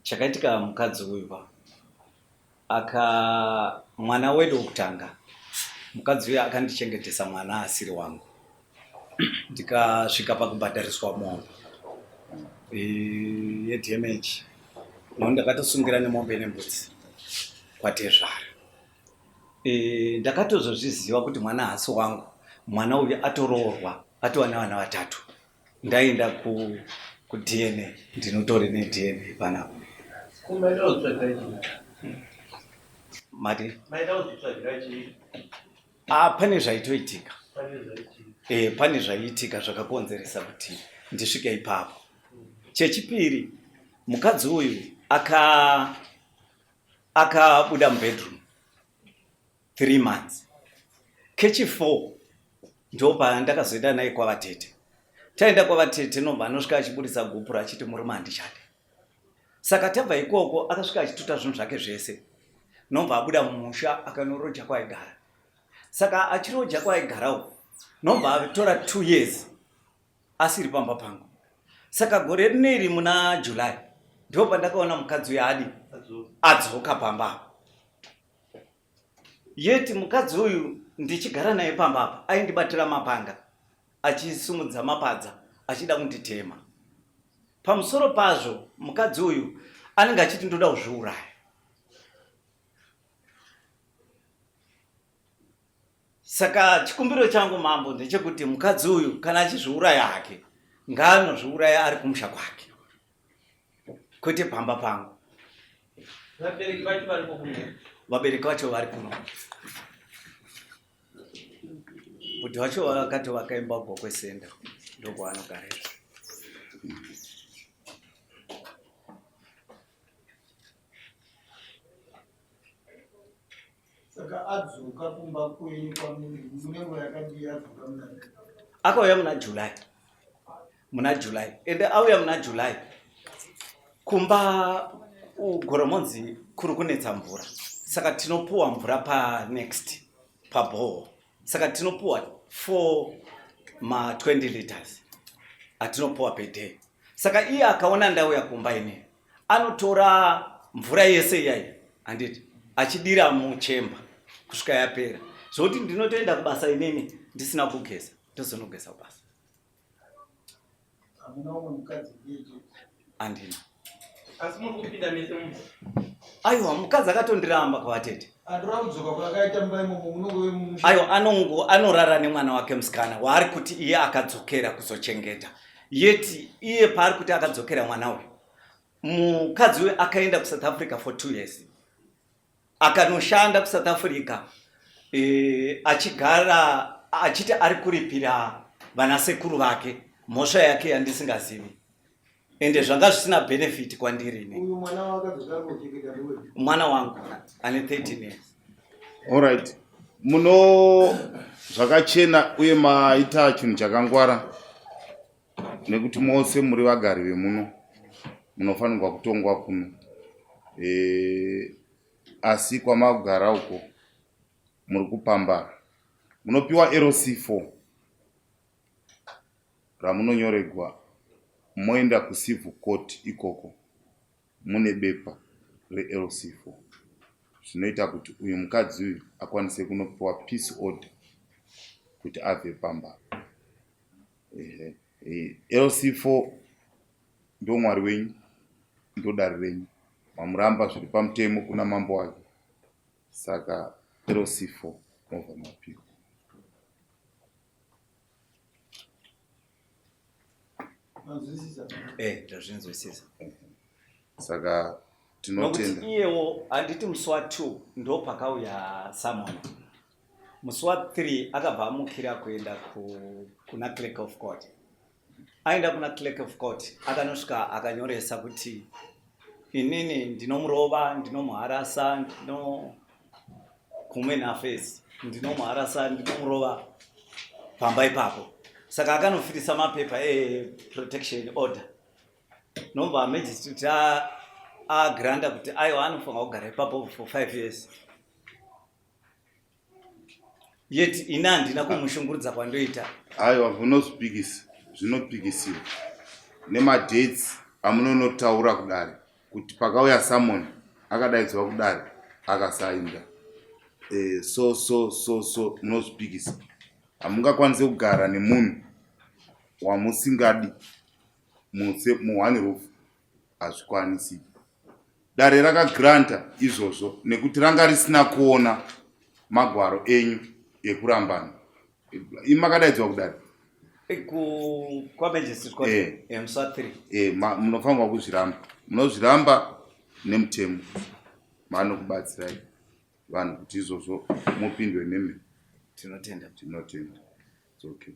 chakaitika mukadzi uyu mwana wedu wokutanga mukadzi uyu akandichengetesa mwana asiri wangu ndikasvika pakubhadhariswa mombe yedhemeji nokuti ndakatosungira nemombe nembudzi kwatezvara. Ndakatozozviziva kuti mwana hasi wangu, mwana uyu atoroorwa, atova nevana 3. Ndaenda kuDNA, ndinotore neDNA panapa. Mati? Pane zvaitoitika. Pane zvaiitika zvakakonzeresa kuti ndisvike ipapo. Chechipiri, mukadzi uyu akabuda mubedroom 3 months. Kechi4 ndopa ndakazoenda naye kwavatete. Taenda kwavatete nobva anosvika achibudisa gupura achiti murume handichade. Saka tabva ikoko akasvika achituta zvinhu zvake zvese. Nobva abuda mumusha akanorodya kwaigara. Saka achirodya kwaigarawo nobva atora 2 years asiri pamba pangu. Saka gore rineri muna July ndopa ndakaona mukadzi uyu adi adzoka pamba. Yeti mukadzi uyu ndichigara naye pamba apa aindibatira mapanga achisumudza mapadza achida kunditema. Pamusoro pazvo mukadzi uyu anenge achiti ndoda kuzviuraya. Saka chikumbiro changu mambo ndechekuti mukadzi uyu kana achizviuraya hake ngaanozviuraya ari kumusha kwake kwete pamba pangu. Vabereki vacho vari kuno. Kuti vacho vakati vakaimba veGokwe Center ndokwaanogarira. Saka adzoka kumba kwenyu munengo yakadii adzoka muna? Akauya muna July. Ende auya muna July kumba ugoromonzi kuri kunetsa mvura. Saka tinopuwa mvura next paboho. Saka tinopuwa 4 ma 20 liters atinopuwa per day. Saka iye akaona ndauya kumba ine anotora mvura yese iyai handiti achidira muchemba kusvika yapera. Zvokuti ndinotoenda kubasa inini ndisina kugeza, ndozonogeza kubasa. Hamuna umwe mukadzi jeje? Handina. Asi muri kupinda mese mumba? Aiwa, mukadzi akatondiramba kwavatete. Andora kudzoka kwakaita mumba imomo munongo wemumusha? Aiwa, anorara nemwana wake musikana waari kuti iye akadzokera kuzochengeta. Yeti iye paari kuti akadzokera mwana uyu, mukadzi uyu akaenda kuSouth Africa for 2 years. Akanoshanda kuSouth Africa achigara achiti ari kuripira vanasekuru vake mhosva yake yandisingazivi. Ende zvanga zvisina benefit kwandiri ini. Uyu mwana wakadzoka kuchengeta ndewe? Mwana wangu ane 13 years. Alright. Muno zvakachena uye maita chinhu chakangwara nekuti mose muri vagari vemuno munofanirwa kutongwa kuno. Asi kwamagara uko muri kupambara. Munopiwa LC4 ramunonyoregwa moenda kucivil court ikoko mune bepa reLC4 zvinoita kuti uyu mukadzi uyu akwanise kunopiwa peace order kuti abve pamba. LC4 ndo mwari wenyu, ndo dari renyu, mamuramba zviri pamutemo kuna mambo wake. Saka LC4 mobva mapiwa. Ndazvinzwisisa. Saka tinotenda. Nokuti iyewo handiti musi wa2 ndo pakauya Samuel. Musi wa3 akabva amukira kuenda kuna clerk of court. Aenda kuna clerk of court akanosvika akanyoresa kuti inini ndinomurova, ndinomuharasa, ndinohuman affairs, ndinomuharasa, ndinomurova pamba ipapo. Saka akanofirisa mapepa protection order. Nobva magistrate agranda kuti aiwa anofanira kugara ipapo for 5 years. Yet ina handina kumushungurudza kwandoita. Aiwa zvinopikisiwa. Nema dates amunonotaura kudare kuti pakauya samoni akadaidzwa kudare akasainda so munozvipikisa. Hamungakwanisi kugara nemunhu wamusingadi muone rufu, hazvikwanisi. Dare rakagranta izvozvo nekuti ranga risina kuona magwaro enyu ekurambana. Imakadaidzwa kudare munofanirwa kuzviramba. Munozviramba nemutemo, vanokubatsirai vanhu kuti izvozvo mupindwe nemhiko. Tinotenda. It's okay.